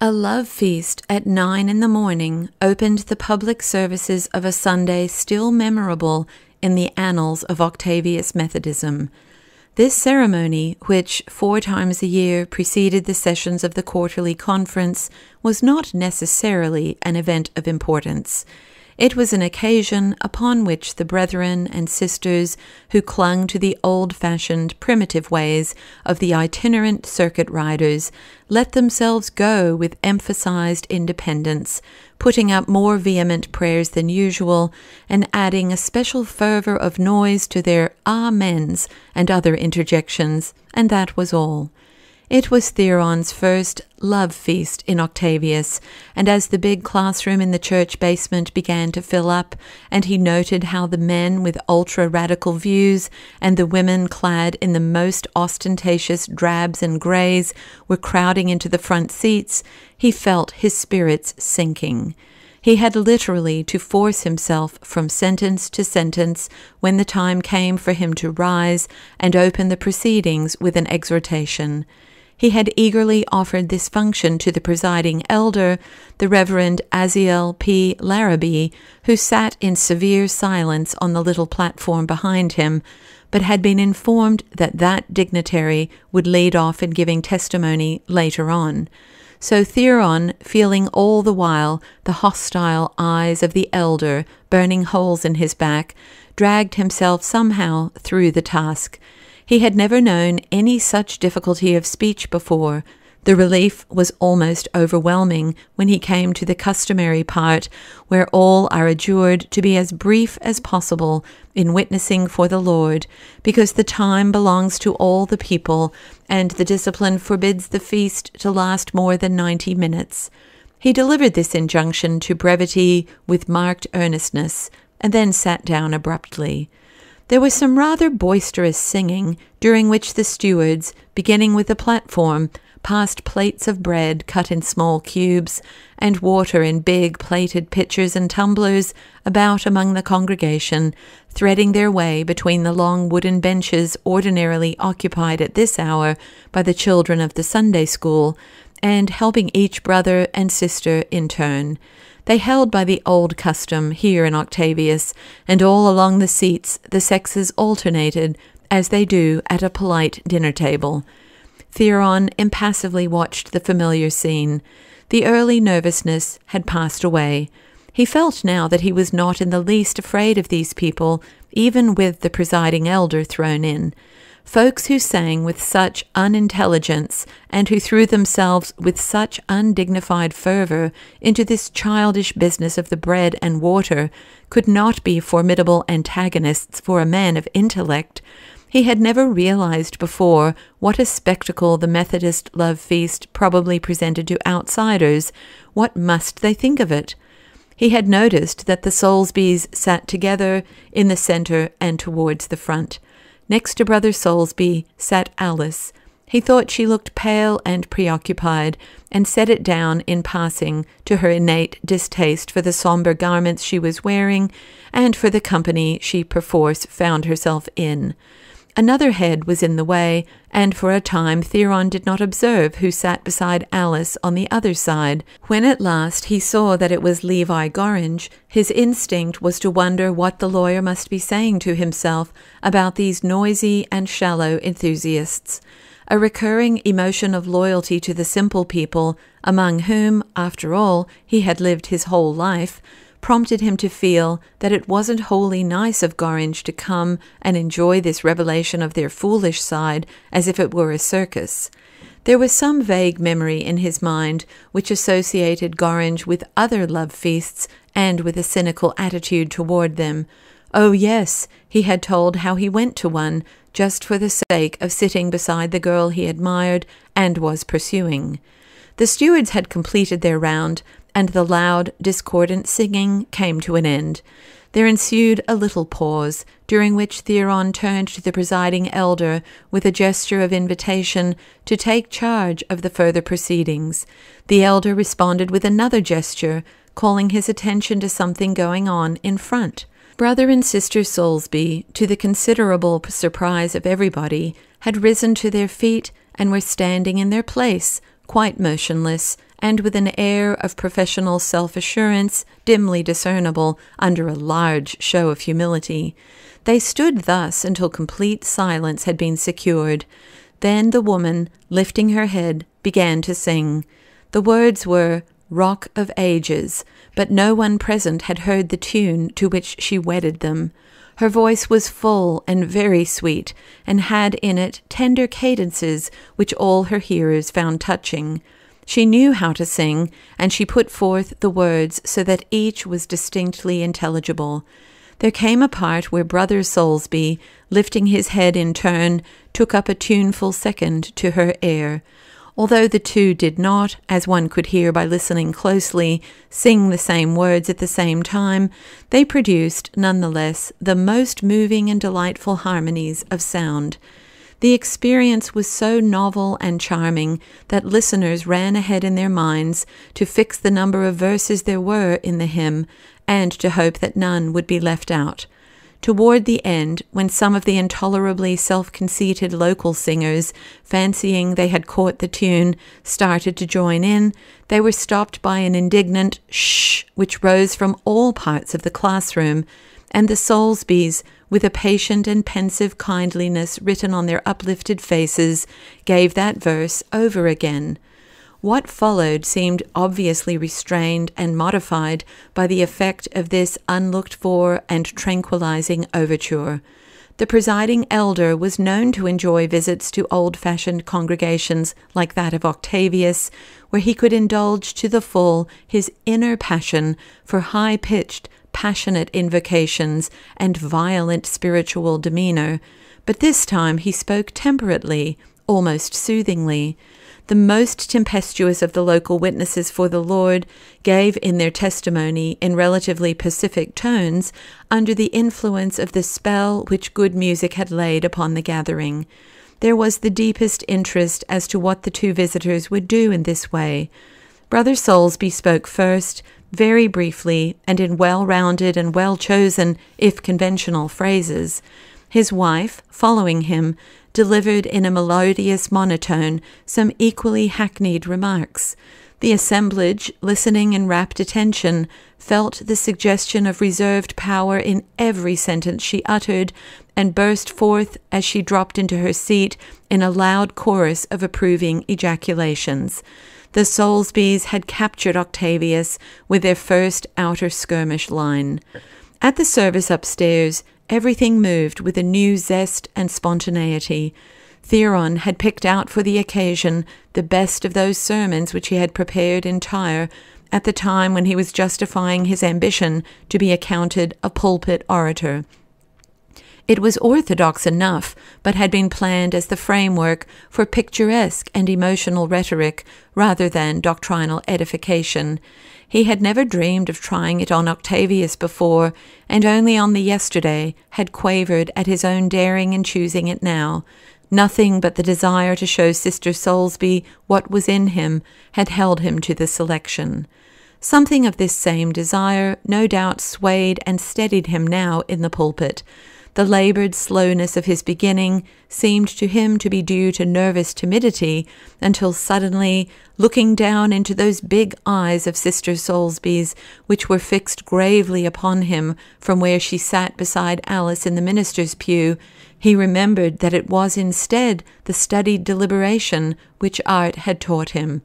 A love feast at 9 in the morning opened the public services of a Sunday still memorable in the annals of Octavius Methodism. This ceremony, which 4 times a year preceded the sessions of the quarterly conference, was not necessarily an event of importance. It was an occasion upon which the brethren and sisters who clung to the old-fashioned primitive ways of the itinerant circuit riders let themselves go with emphasized independence, putting up more vehement prayers than usual, and adding a special fervor of noise to their amens and other interjections, and that was all. It was Theron's first love feast in Octavius, and as the big classroom in the church basement began to fill up, and he noted how the men with ultra-radical views and the women clad in the most ostentatious drabs and greys were crowding into the front seats, he felt his spirits sinking. He had literally to force himself from sentence to sentence when the time came for him to rise and open the proceedings with an exhortation. He had eagerly offered this function to the presiding elder, the Reverend Aziel P. Larrabee, who sat in severe silence on the little platform behind him, but had been informed that that dignitary would lead off in giving testimony later on. So Theron, feeling all the while the hostile eyes of the elder burning holes in his back, dragged himself somehow through the task. He had never known any such difficulty of speech before. The relief was almost overwhelming when he came to the customary part where all are adjured to be as brief as possible in witnessing for the Lord, because the time belongs to all the people, and the discipline forbids the feast to last more than 90 minutes. He delivered this injunction to brevity with marked earnestness, and then sat down abruptly. There was some rather boisterous singing, during which the stewards, beginning with the platform, passed plates of bread cut in small cubes, and water in big plated pitchers and tumblers about among the congregation, threading their way between the long wooden benches ordinarily occupied at this hour by the children of the Sunday school, and helping each brother and sister in turn. They held by the old custom here in Octavius, and all along the seats the sexes alternated, as they do at a polite dinner table. Theron impassively watched the familiar scene. The early nervousness had passed away. He felt now that he was not in the least afraid of these people, even with the presiding elder thrown in. Folks who sang with such unintelligence and who threw themselves with such undignified fervor into this childish business of the bread and water could not be formidable antagonists for a man of intellect. He had never realized before what a spectacle the Methodist love feast probably presented to outsiders. What must they think of it? He had noticed that the Soulsbys sat together in the center and towards the front. Next to Brother Soulsby sat Alice. He thought she looked pale and preoccupied, and set it down in passing to her innate distaste for the sombre garments she was wearing, and for the company she perforce found herself in. Another head was in the way, and for a time Theron did not observe who sat beside Alice on the other side. When at last he saw that it was Levi Gorringe, his instinct was to wonder what the lawyer must be saying to himself about these noisy and shallow enthusiasts. A recurring emotion of loyalty to the simple people, among whom, after all, he had lived his whole life, prompted him to feel that it wasn't wholly nice of Gorringe to come and enjoy this revelation of their foolish side as if it were a circus. There was some vague memory in his mind which associated Gorringe with other love feasts and with a cynical attitude toward them. Oh yes, he had told how he went to one just for the sake of sitting beside the girl he admired and was pursuing. The stewards had completed their round, and the loud, discordant singing came to an end. There ensued a little pause, during which Theron turned to the presiding elder with a gesture of invitation to take charge of the further proceedings. The elder responded with another gesture, calling his attention to something going on in front. Brother and Sister Soulsby, to the considerable surprise of everybody, had risen to their feet and were standing in their place, quite motionless, and with an air of professional self-assurance dimly discernible under a large show of humility. They stood thus until complete silence had been secured. Then the woman, lifting her head, began to sing. The words were "Rock of Ages," but no one present had heard the tune to which she wedded them. Her voice was full and very sweet, and had in it tender cadences which all her hearers found touching. She knew how to sing, and she put forth the words so that each was distinctly intelligible. There came a part where Brother Soulsby, lifting his head in turn, took up a tuneful second to her air. Although the two did not, as one could hear by listening closely, sing the same words at the same time, they produced, nonetheless, the most moving and delightful harmonies of sound. The experience was so novel and charming that listeners ran ahead in their minds to fix the number of verses there were in the hymn, and to hope that none would be left out. Toward the end, when some of the intolerably self-conceited local singers, fancying they had caught the tune, started to join in, they were stopped by an indignant shh which rose from all parts of the classroom, and the Soulsbys, with a patient and pensive kindliness written on their uplifted faces, gave that verse over again. What followed seemed obviously restrained and modified by the effect of this unlooked-for and tranquilizing overture. The presiding elder was known to enjoy visits to old-fashioned congregations like that of Octavius, where he could indulge to the full his inner passion for high-pitched, passionate invocations and violent spiritual demeanor, but this time he spoke temperately, almost soothingly. The most tempestuous of the local witnesses for the Lord gave in their testimony in relatively pacific tones under the influence of the spell which good music had laid upon the gathering. There was the deepest interest as to what the two visitors would do in this way. Brother Soulsby spoke first, very briefly, and in well-rounded and well-chosen, if conventional, phrases. His wife, following him, delivered in a melodious monotone some equally hackneyed remarks. The assemblage, listening in rapt attention, felt the suggestion of reserved power in every sentence she uttered, and burst forth, as she dropped into her seat, in a loud chorus of approving ejaculations. The Soulsbys had captured Octavius with their first outer skirmish line. At the service upstairs, everything moved with a new zest and spontaneity. Theron had picked out for the occasion the best of those sermons which he had prepared entire at the time when he was justifying his ambition to be accounted a pulpit orator. It was orthodox enough, but had been planned as the framework for picturesque and emotional rhetoric rather than doctrinal edification. He had never dreamed of trying it on Octavius before, and only on the yesterday had quavered at his own daring in choosing it now. Nothing but the desire to show Sister Soulsby what was in him had held him to the selection. Something of this same desire no doubt swayed and steadied him now in the pulpit. The labored slowness of his beginning seemed to him to be due to nervous timidity, until suddenly, looking down into those big eyes of Sister Soulsby's, which were fixed gravely upon him from where she sat beside Alice in the minister's pew, he remembered that it was instead the studied deliberation which art had taught him.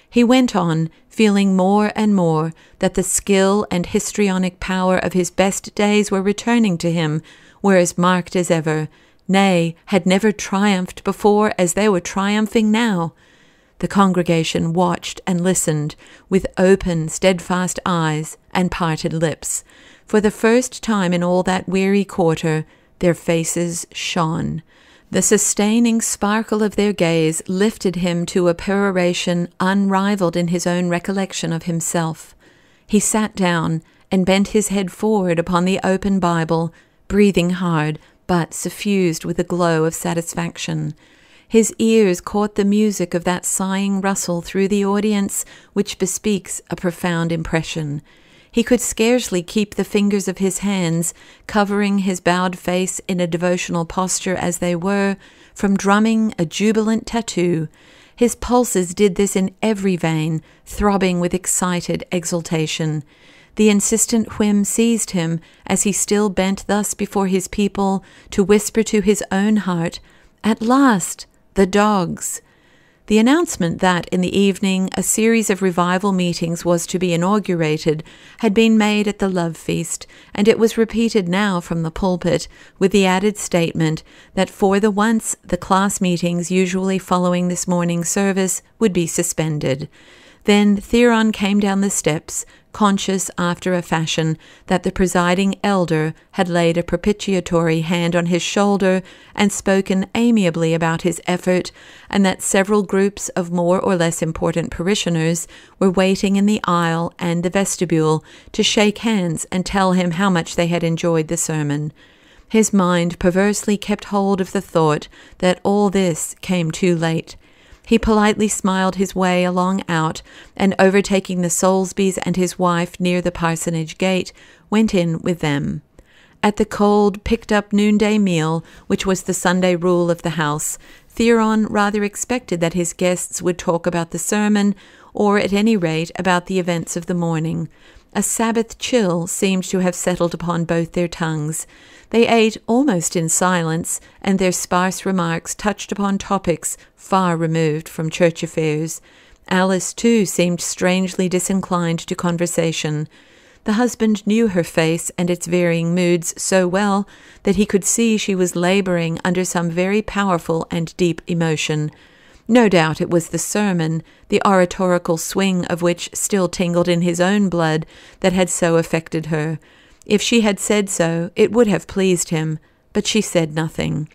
He went on, feeling more and more that the skill and histrionic power of his best days were returning to him, were as marked as ever, nay, had never triumphed before as they were triumphing now. The congregation watched and listened with open, steadfast eyes and parted lips. For the first time in all that weary quarter, their faces shone. The sustaining sparkle of their gaze lifted him to a peroration unrivaled in his own recollection of himself. He sat down and bent his head forward upon the open Bible, breathing hard, but suffused with a glow of satisfaction. His ears caught the music of that sighing rustle through the audience which bespeaks a profound impression. He could scarcely keep the fingers of his hands, covering his bowed face in a devotional posture as they were, from drumming a jubilant tattoo. His pulses did this in every vein, throbbing with excited exultation. The insistent whim seized him, as he still bent thus before his people, to whisper to his own heart, "At last, the dogs!" The announcement that, in the evening, a series of revival meetings was to be inaugurated had been made at the love feast, and it was repeated now from the pulpit, with the added statement that for the once the class meetings usually following this morning's service would be suspended. Then Theron came down the steps, conscious after a fashion that the presiding elder had laid a propitiatory hand on his shoulder and spoken amiably about his effort, and that several groups of more or less important parishioners were waiting in the aisle and the vestibule to shake hands and tell him how much they had enjoyed the sermon. His mind perversely kept hold of the thought that all this came too late. He politely smiled his way along out, and overtaking the Soulsbys and his wife near the parsonage gate, went in with them. At the cold, picked-up noonday meal, which was the Sunday rule of the house, Theron rather expected that his guests would talk about the sermon, or at any rate about the events of the morning. A Sabbath chill seemed to have settled upon both their tongues. They ate almost in silence, and their sparse remarks touched upon topics far removed from church affairs. Alice, too, seemed strangely disinclined to conversation. The husband knew her face and its varying moods so well that he could see she was laboring under some very powerful and deep emotion. No doubt it was the sermon, the oratorical swing of which still tingled in his own blood, that had so affected her. If she had said so, it would have pleased him, but she said nothing.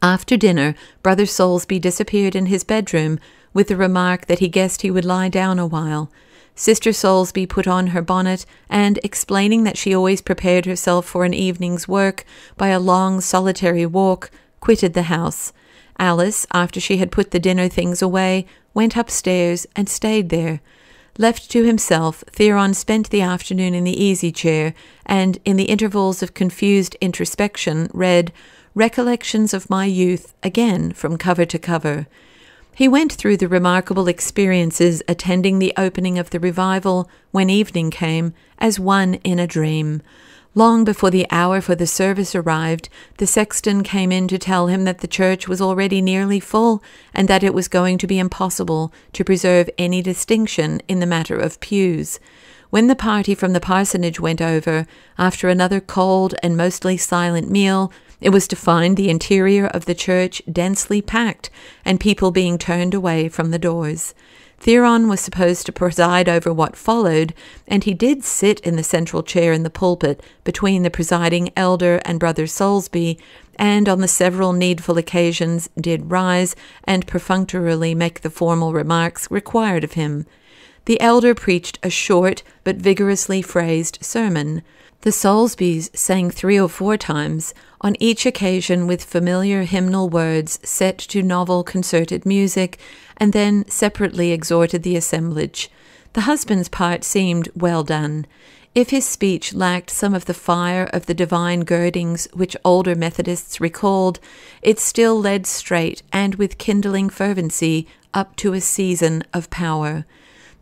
After dinner, Brother Soulsby disappeared in his bedroom, with the remark that he guessed he would lie down a while. Sister Soulsby put on her bonnet, and, explaining that she always prepared herself for an evening's work by a long solitary walk, quitted the house. Alice, after she had put the dinner things away, went upstairs and stayed there. Left to himself, Theron spent the afternoon in the easy-chair, and, in the intervals of confused introspection, read Recollections of My Youth again from cover to cover. He went through the remarkable experiences attending the opening of the revival, when evening came, as one in a dream. Long before the hour for the service arrived, the sexton came in to tell him that the church was already nearly full, and that it was going to be impossible to preserve any distinction in the matter of pews. When the party from the parsonage went over, after another cold and mostly silent meal, it was to find the interior of the church densely packed, and people being turned away from the doors. Theron was supposed to preside over what followed, and he did sit in the central chair in the pulpit between the presiding elder and Brother Soulsby, and on the several needful occasions did rise and perfunctorily make the formal remarks required of him. The elder preached a short but vigorously phrased sermon. The Soulsbys sang 3 or 4 times, on each occasion with familiar hymnal words set to novel concerted music, and then separately exhorted the assemblage. The husband's part seemed well done. If his speech lacked some of the fire of the divine girdings which older Methodists recalled, it still led straight and with kindling fervency up to a season of power.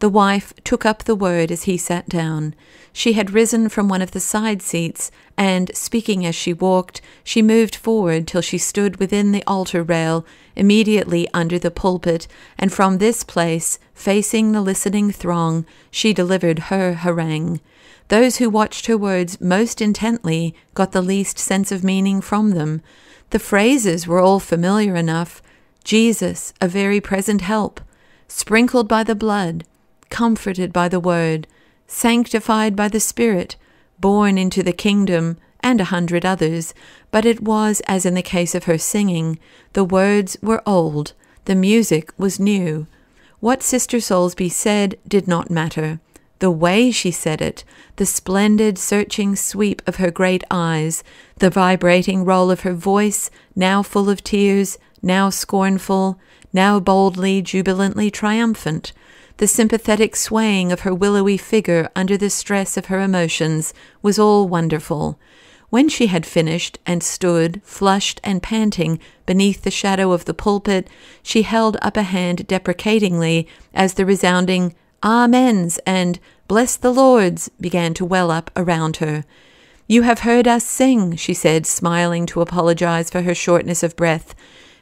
The wife took up the word as he sat down. She had risen from one of the side seats, and, speaking as she walked, she moved forward till she stood within the altar rail, immediately under the pulpit, and from this place, facing the listening throng, she delivered her harangue. Those who watched her words most intently got the least sense of meaning from them. The phrases were all familiar enough. Jesus, a very present help, sprinkled by the blood, comforted by the word, sanctified by the Spirit, born into the kingdom, and 100 others, but it was as in the case of her singing. The words were old, the music was new. What Sister Soulsby said did not matter. The way she said it, the splendid searching sweep of her great eyes, the vibrating roll of her voice, now full of tears, now scornful, now boldly, jubilantly triumphant, the sympathetic swaying of her willowy figure under the stress of her emotions, was all wonderful. When she had finished and stood, flushed and panting, beneath the shadow of the pulpit, she held up a hand deprecatingly as the resounding Amens and Bless the Lords began to well up around her. "You have heard us sing," she said, smiling to apologize for her shortness of breath.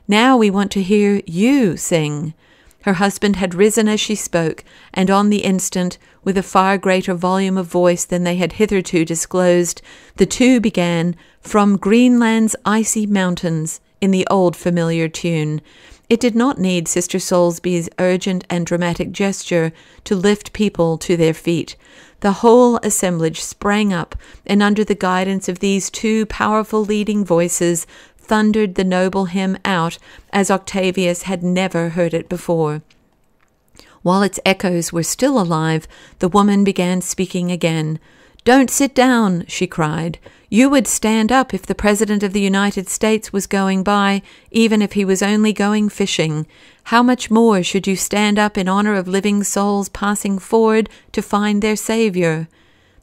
"Now we want to hear you sing." Her husband had risen as she spoke, and on the instant, with a far greater volume of voice than they had hitherto disclosed, the two began, "From Greenland's Icy Mountains," in the old familiar tune. It did not need Sister Soulsby's urgent and dramatic gesture to lift people to their feet. The whole assemblage sprang up, and under the guidance of these two powerful leading voices, thundered the noble hymn out as Octavius had never heard it before. While its echoes were still alive, the woman began speaking again. "Don't sit down," she cried. "You would stand up if the President of the United States was going by, even if he was only going fishing. How much more should you stand up in honor of living souls passing forward to find their Savior?"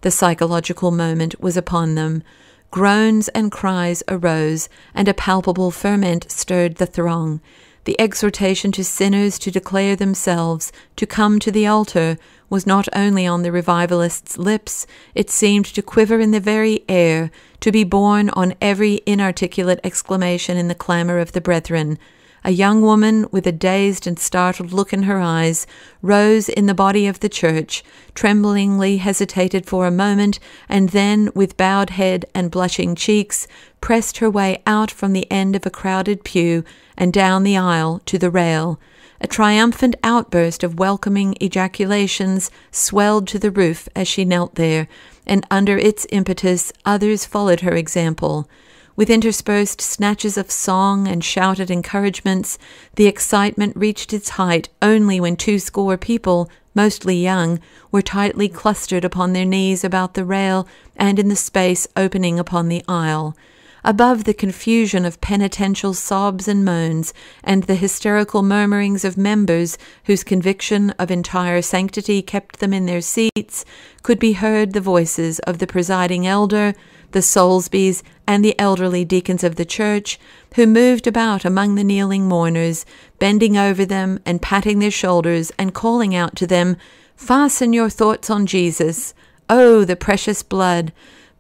The psychological moment was upon them. Groans and cries arose, and a palpable ferment stirred the throng. The exhortation to sinners to declare themselves, to come to the altar, was not only on the revivalists' lips, it seemed to quiver in the very air, to be borne on every inarticulate exclamation in the clamor of the brethren. A young woman, with a dazed and startled look in her eyes, rose in the body of the church, tremblingly hesitated for a moment, and then, with bowed head and blushing cheeks, pressed her way out from the end of a crowded pew and down the aisle to the rail. A triumphant outburst of welcoming ejaculations swelled to the roof as she knelt there, and under its impetus others followed her example. With interspersed snatches of song and shouted encouragements, the excitement reached its height only when 20 people, mostly young, were tightly clustered upon their knees about the rail and in the space opening upon the aisle. Above the confusion of penitential sobs and moans, and the hysterical murmurings of members whose conviction of entire sanctity kept them in their seats, could be heard the voices of the presiding elder, the Soulsbys, and the elderly deacons of the church, who moved about among the kneeling mourners, bending over them and patting their shoulders and calling out to them, "Fasten your thoughts on Jesus. Oh, the precious blood!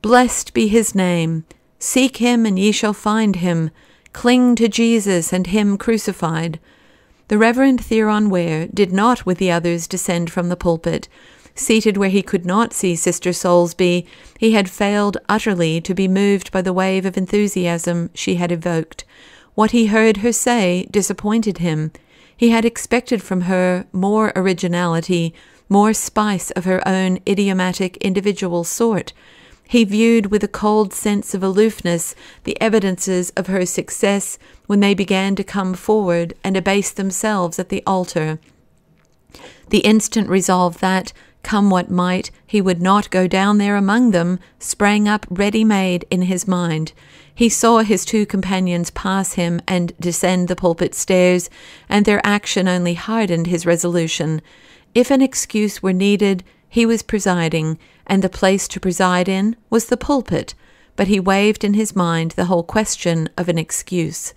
Blessed be his name. Seek him, and ye shall find him. Cling to Jesus and him crucified." The Reverend Theron Ware did not with the others descend from the pulpit. Seated where he could not see Sister Soulsby, he had failed utterly to be moved by the wave of enthusiasm she had evoked. What he heard her say disappointed him. He had expected from her more originality, more spice of her own idiomatic individual sort. He viewed with a cold sense of aloofness the evidences of her success when they began to come forward and abase themselves at the altar. The instant resolve that, come what might, he would not go down there among them, sprang up ready-made in his mind. He saw his two companions pass him and descend the pulpit stairs, and their action only hardened his resolution. If an excuse were needed, he was presiding, and the place to preside in was the pulpit, but he waived in his mind the whole question of an excuse.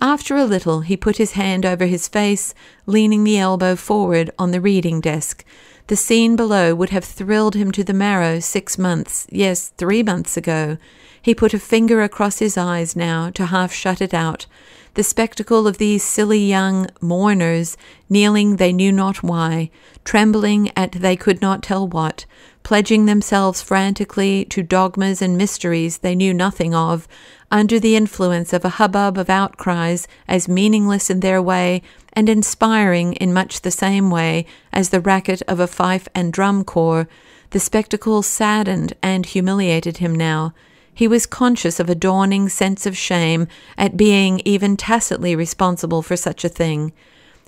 After a little he put his hand over his face, leaning the elbow forward on the reading desk. The scene below would have thrilled him to the marrow 6 months, yes, 3 months ago. He put a finger across his eyes now to half shut it out. The spectacle of these silly young mourners, kneeling they knew not why, trembling at they could not tell what, pledging themselves frantically to dogmas and mysteries they knew nothing of, under the influence of a hubbub of outcries as meaningless in their way and inspiring in much the same way as the racket of a fife and drum corps, the spectacle saddened and humiliated him now. He was conscious of a dawning sense of shame at being even tacitly responsible for such a thing.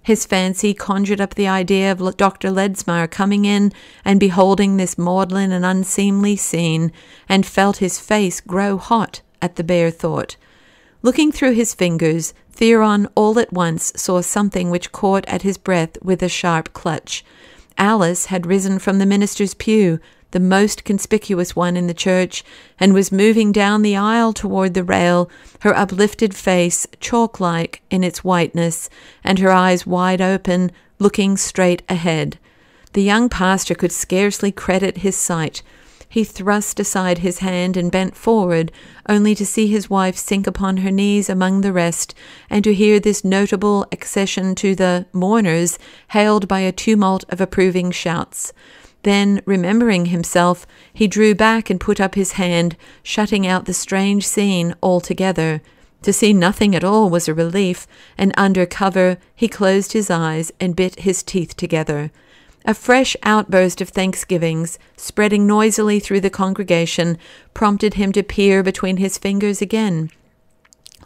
His fancy conjured up the idea of Dr. Ledsmar coming in and beholding this maudlin and unseemly scene, and felt his face grow hot at the bare thought. Looking through his fingers, Theron all at once saw something which caught at his breath with a sharp clutch. Alice had risen from the minister's pew, the most conspicuous one in the church, and was moving down the aisle toward the rail, her uplifted face chalk-like in its whiteness, and her eyes wide open, looking straight ahead. The young pastor could scarcely credit his sight. He thrust aside his hand and bent forward, only to see his wife sink upon her knees among the rest, and to hear this notable accession to the mourners hailed by a tumult of approving shouts. Then, remembering himself, he drew back and put up his hand, shutting out the strange scene altogether. To see nothing at all was a relief, and under cover he closed his eyes and bit his teeth together. A fresh outburst of thanksgivings, spreading noisily through the congregation, prompted him to peer between his fingers again.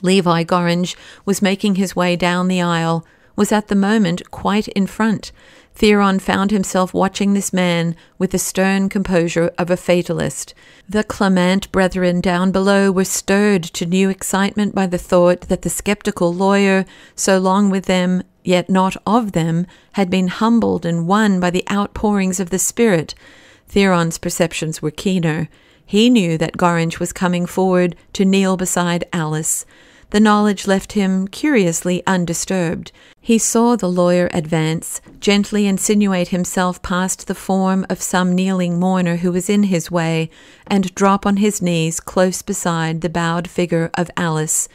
Levi Gorringe was making his way down the aisle, was at the moment quite in front. Theron found himself watching this man with the stern composure of a fatalist. The Clement brethren down below were stirred to new excitement by the thought that the skeptical lawyer, so long with them, yet not of them, had been humbled and won by the outpourings of the Spirit. Theron's perceptions were keener. He knew that Gorringe was coming forward to kneel beside Alice. The knowledge left him curiously undisturbed. He saw the lawyer advance, gently insinuate himself past the form of some kneeling mourner who was in his way, and drop on his knees close beside the bowed figure of Alice.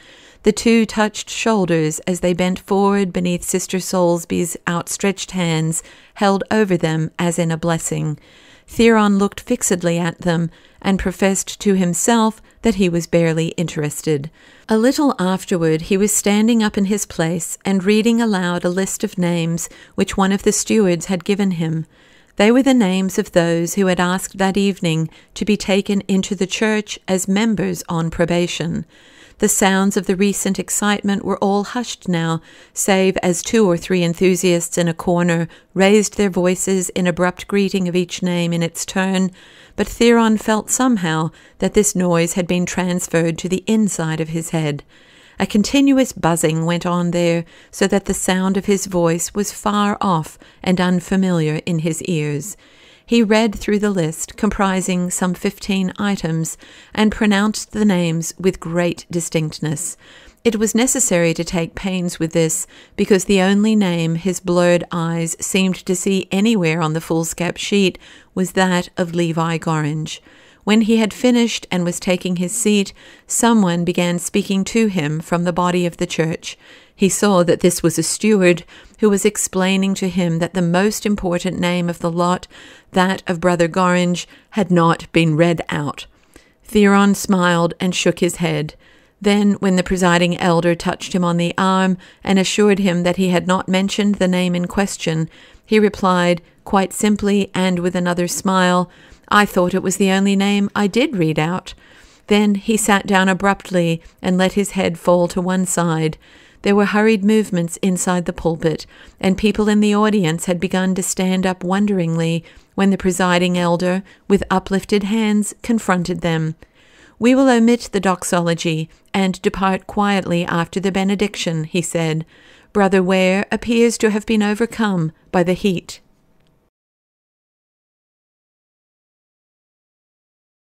The two touched shoulders as they bent forward beneath Sister Soulsby's outstretched hands, held over them as in a blessing. Theron looked fixedly at them, and professed to himself that he was barely interested. A little afterward he was standing up in his place and reading aloud a list of names which one of the stewards had given him. They were the names of those who had asked that evening to be taken into the church as members on probation. The sounds of the recent excitement were all hushed now, save as 2 or 3 enthusiasts in a corner raised their voices in abrupt greeting of each name in its turn, but Theron felt somehow that this noise had been transferred to the inside of his head. A continuous buzzing went on there, so that the sound of his voice was far off and unfamiliar in his ears. He read through the list, comprising some 15 items, and pronounced the names with great distinctness. It was necessary to take pains with this, because the only name his blurred eyes seemed to see anywhere on the foolscap sheet was that of Levi Gorringe. When he had finished and was taking his seat, someone began speaking to him from the body of the church. He saw that this was a steward, who was explaining to him that the most important name of the lot, that of Brother Gorringe, had not been read out. Theron smiled and shook his head. Then, when the presiding elder touched him on the arm and assured him that he had not mentioned the name in question, he replied, quite simply and with another smile, "I thought it was the only name I did read out." Then he sat down abruptly and let his head fall to one side. There were hurried movements inside the pulpit, and people in the audience had begun to stand up wonderingly when the presiding elder, with uplifted hands, confronted them. "We will omit the doxology and depart quietly after the benediction," he said. "Brother Ware appears to have been overcome by the heat."